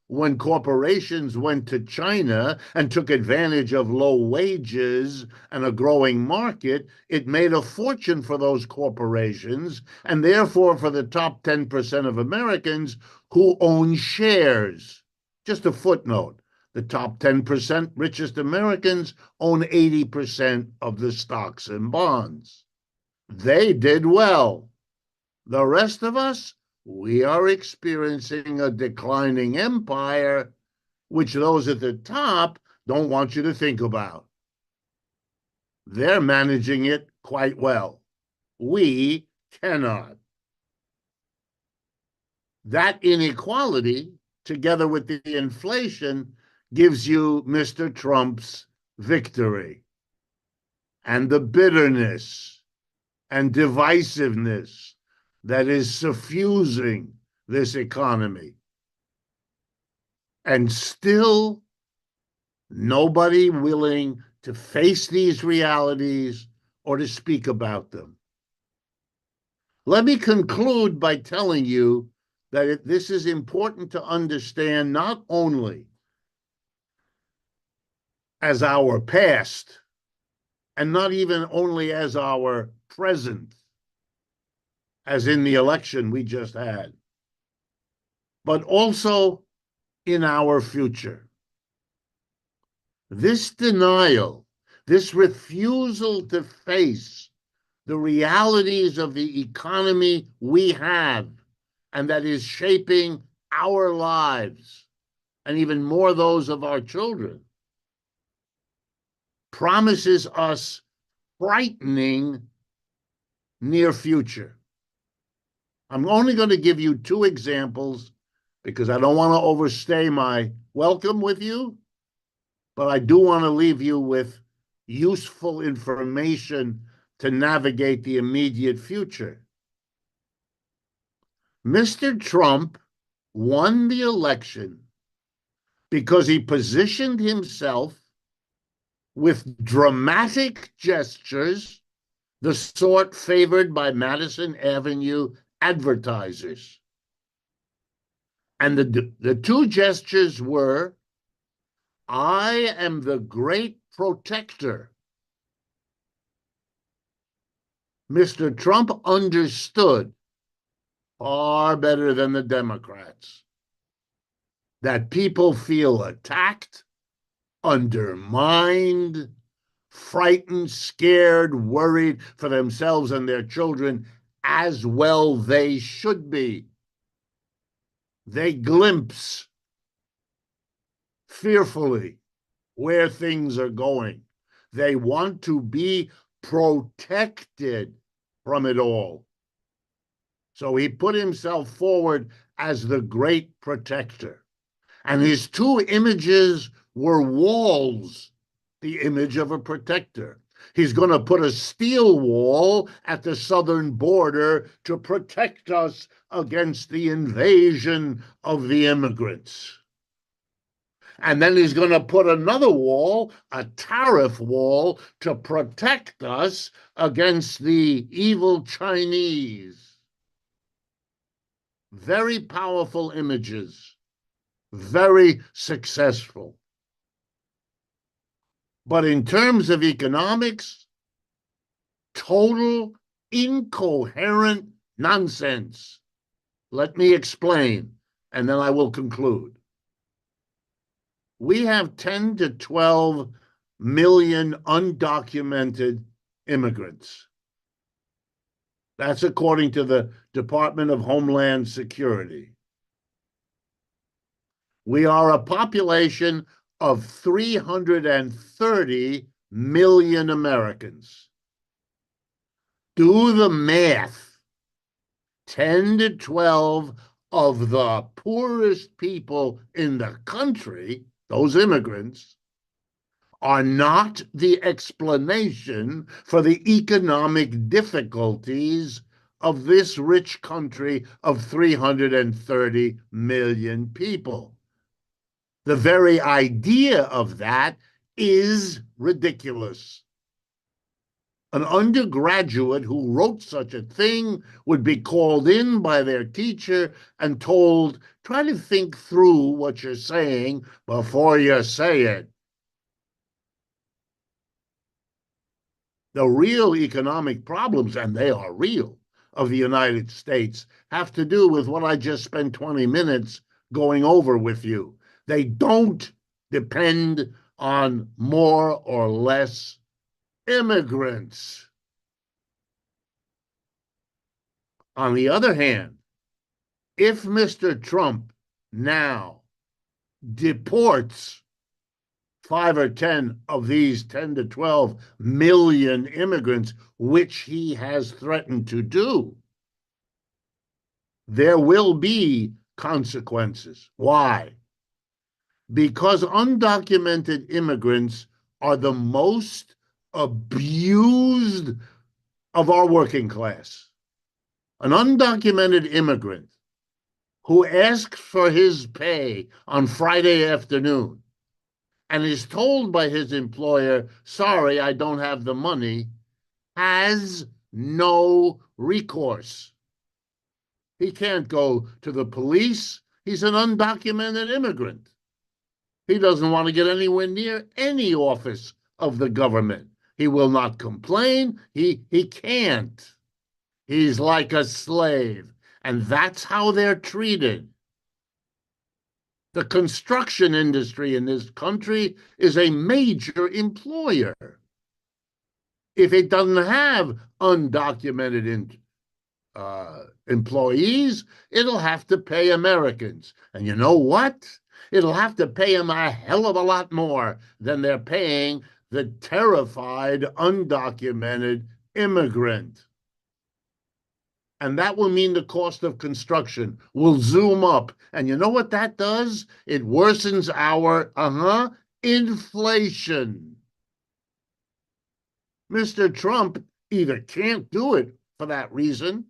when corporations went to China and took advantage of low wages and a growing market, it made a fortune for those corporations and therefore for the top 10% of Americans who own shares. Just a footnote. The top 10% richest Americans own 80% of the stocks and bonds. They did well. The rest of us, we are experiencing a declining empire, which those at the top don't want you to think about. They're managing it quite well. We cannot. That inequality, together with the inflation, gives you Mr. Trump's victory. And the bitterness and divisiveness that is suffusing this economy. And still, nobody willing to face these realities or to speak about them. Let me conclude by telling you that this is important to understand not only as our past and not even only as our present, as in the election we just had, but also in our future. This denial, this refusal to face the realities of the economy we have and that is shaping our lives, and even more those of our children, promises us frightening near future. I'm only going to give you two examples because I don't want to overstay my welcome with you, but I do want to leave you with useful information to navigate the immediate future. Mr. Trump won the election because he positioned himself with dramatic gestures, the sort favored by Madison Avenue advertisers. And the two gestures were, I am the great protector. Mr. Trump understood far better than the Democrats that people feel attacked, undermined, frightened, scared, worried for themselves and their children, as well they should be. They glimpse fearfully where things are going. They want to be protected from it all. So he put himself forward as the great protector. And his two images were walls, the image of a protector. He's going to put a steel wall at the southern border to protect us against the invasion of the immigrants. And then he's going to put another wall, a tariff wall, to protect us against the evil Chinese. Very powerful images, very successful. But in terms of economics, total incoherent nonsense. Let me explain, and then I will conclude. We have 10 to 12 million undocumented immigrants. That's according to the Department of Homeland Security. We are a population of 330 million Americans. Do the math. 10 to 12 of the poorest people in the country, those immigrants, are not the explanation for the economic difficulties of this rich country of 330 million people. The very idea of that is ridiculous. An undergraduate who wrote such a thing would be called in by their teacher and told, try to think through what you're saying before you say it. The real economic problems, and they are real, of the United States have to do with what I just spent 20 minutes going over with you. They don't depend on more or less immigrants. On the other hand, if Mr. Trump now deports 5 or 10 of these 10 to 12 million immigrants, which he has threatened to do, there will be consequences. Why? Because undocumented immigrants are the most abused of our working class. An undocumented immigrant who asks for his pay on Friday afternoon and is told by his employer, sorry, I don't have the money, has no recourse. He can't go to the police. He's an undocumented immigrant. He doesn't want to get anywhere near any office of the government. He will not complain. He can't. He's like a slave. And that's how they're treated. The construction industry in this country is a major employer. If it doesn't have undocumented employees, it'll have to pay Americans. And you know what? It'll have to pay them a hell of a lot more than they're paying the terrified, undocumented immigrant. And that will mean the cost of construction will zoom up. And you know what that does? It worsens our inflation. Mr. Trump either can't do it for that reason,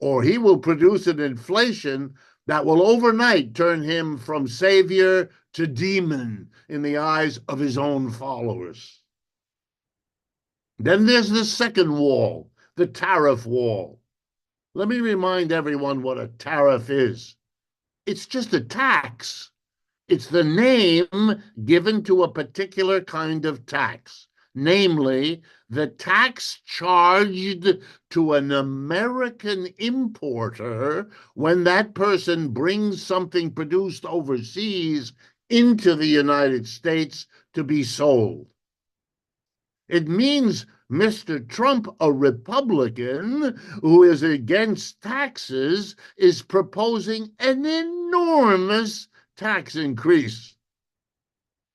or he will produce an inflation that will overnight turn him from savior to demon in the eyes of his own followers. Then there's the second wall, the tariff wall. Let me remind everyone what a tariff is. It's just a tax. It's the name given to a particular kind of tax, namely the tax charged to an American importer when that person brings something produced overseas into the United States to be sold. It means Mr. Trump, a Republican who is against taxes, is proposing an enormous tax increase.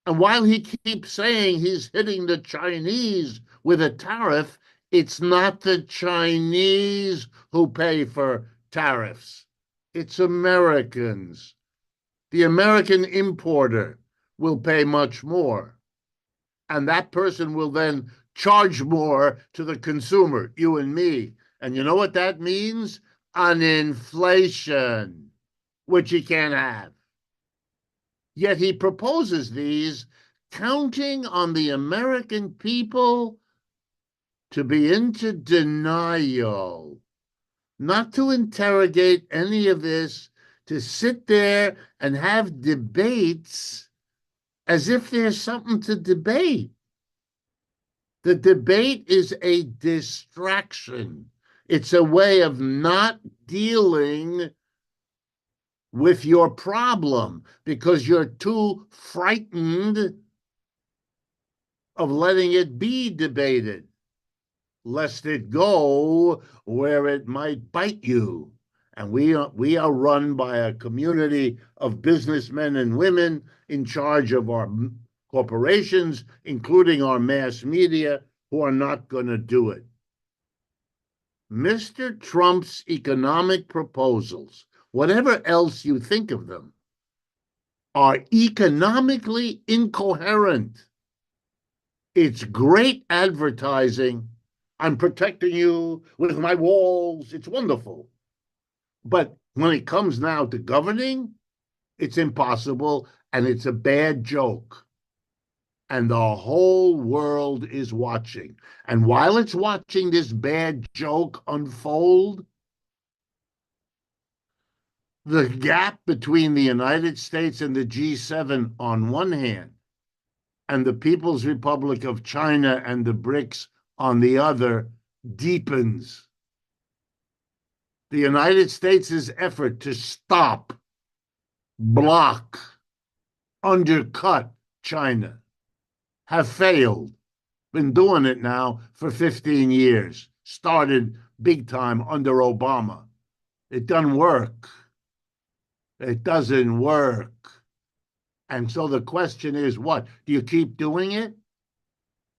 And while he keeps saying he's hitting the Chinese with a tariff, it's not the Chinese who pay for tariffs. It's Americans. The American importer will pay much more. And that person will then charge more to the consumer, you and me. And you know what that means? An inflation, which he can't have. Yet he proposes these, counting on the American people to be into denial, not to interrogate any of this, to sit there and have debates as if there's something to debate. The debate is a distraction. It's a way of not dealing with your problem because you're too frightened of letting it be debated, lest it go where it might bite you. And we are run by a community of businessmen and women in charge of our corporations, including our mass media, who are not going to do it. Mr. Trump's economic proposals, whatever else you think of them, are economically incoherent. It's great advertising. I'm protecting you with my walls. It's wonderful. But when it comes now to governing, it's impossible and it's a bad joke. and the whole world is watching. And while it's watching this bad joke unfold, the gap between the United States and the G7 on one hand, and the People's Republic of China and the BRICS on the other, deepens. The United States' effort to stop, block, undercut China have failed. Been doing it now for 15 years. Started big time under Obama. It doesn't work. It doesn't work. And so the question is, what? Do you keep doing it?